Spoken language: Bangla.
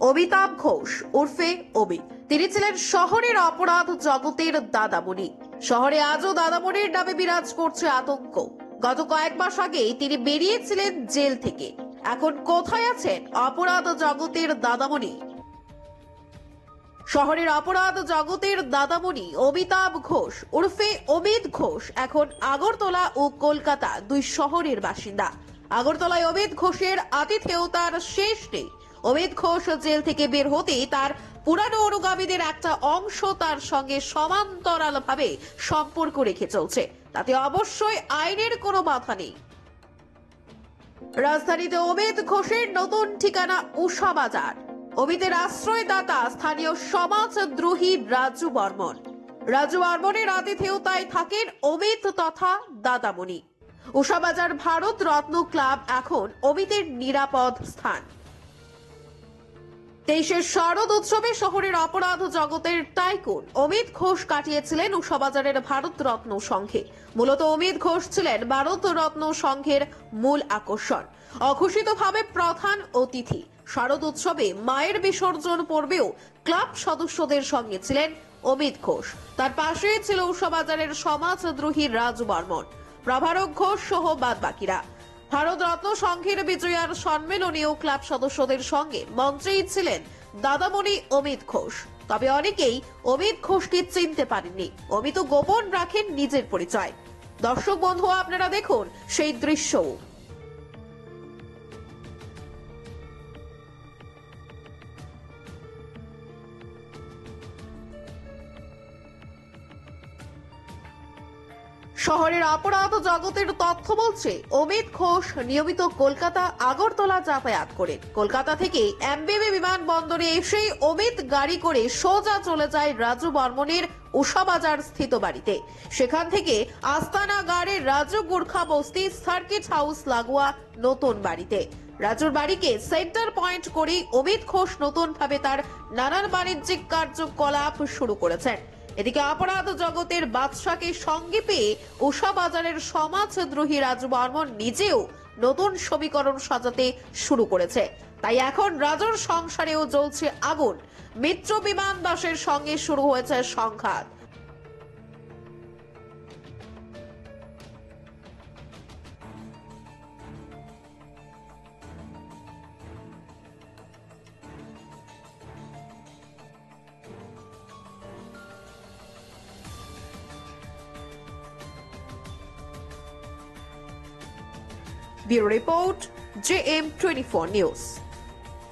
অমিতাভ ঘোষ উর্ফে অমিত। তিনি ছিলেন শহরের অপরাধ জগতের দাদামণি। শহরে আজও দাদামণির নামে বিরাজ করছে আতঙ্ক। গত কয়েক মাস আগেই তিনি বেরিয়েছিলেন জেল থেকে। এখন কোথায় আছেন অপরাধ জগতের দাদামণি? শহরের অপরাধ জগতের দাদামণি অমিতাভ ঘোষ উর্ফে অমিত ঘোষ এখন আগরতলা ও কলকাতা দুই শহরের বাসিন্দা। আগরতলায় অমিত ঘোষের আতিথেয়তার শেষ নেই। অমিত ঘোষ জেল থেকে বের হতেই তার পুরানো অনুগামীদের একটা অংশ তার সঙ্গে সমান্তরালভাবে সম্পর্ক রেখে চলছে। তাতে অবশ্যই আইনের কোনো বাধা নেই। রাজধানীতে অমিত ঘোষের নতুন ঠিকানা উষা বাজার। অমিতের আশ্রয়দাতা স্থানীয় সমাজদ্রোহী রাজু বর্মন। রাজু বর্মনের আতিথেয়তায় থাকেন অমিত তথা দাদামণি। উষাবাজার ভারত রত্ন ক্লাব এখন অমিতের নিরাপদ স্থান। 23-এর শারদ উৎসবে শহরের অপরাধ জগতের টাইকুন অমিত ঘোষ কাটিয়েছিলেন উষাবাজারের ভারত রত্ন সংঘে। মূলত অমিত ঘোষ ছিলেন ভারত রত্ন সংঘের মূল আকর্ষণ, অঘোষিতভাবে প্রধান অতিথি। শারদ উৎসবে মায়ের বিসর্জন পর্বেও ক্লাব সদস্যদের সঙ্গে ছিলেন অমিত ঘোষ। তার পাশে ছিল উষাবাজারের সমাজদ্রোহী রাজু বর্মন, প্রভারক ঘোষ সহ বাদ বাকিরা। ভারত রত্ন সংঘের বিজয়ার সম্মেলনেও ক্লাব সদস্যদের সঙ্গে মঞ্চেই ছিলেন দাদামণি অমিত ঘোষ। তবে অনেকেই অমিত ঘোষকে চিনতে পারেননি। অমিত গোপন রাখেন নিজের পরিচয়। দর্শক বন্ধু, আপনারা দেখুন সেই দৃশ্য। শহরের অপরাধ জগতের তথ্য বলছে অমিত ঘোষ নিয়মিত কলকাতা আগরতলা যাতায়াত করেন। কলকাতা থেকে এমবিবি বিমানবন্দরে এসেই অমিত গাড়ি করে সোজা চলে যায় রাজু বর্মনের উষাবাজার স্থিত বাড়িতে। সেখান থেকে আস্তানা গাড়ে রাজু গুর্খা বস্তি সার্কিট হাউস লাগোয়া নতুন বাড়িতে। রাজুর বাড়িকে সেন্টার পয়েন্ট করে অমিত ঘোষ নতুন ভাবে তার নানান বাণিজ্যিক কার্যকলাপ শুরু করেছেন। এদিকে অপরাধ জগতের বাদশাকে সঙ্গে পেয়ে উষাবাজারের সমাজদ্রোহী রাজু বর্মন নিজেও নতুন সমীকরণ সাজাতে শুরু করেছে। তাই এখন রাজুর সংসারেও জ্বলছে আগুন। মিত্র বিমানবাসের সঙ্গে শুরু হয়েছে সংঘাত। Bureau Report, JM24 News।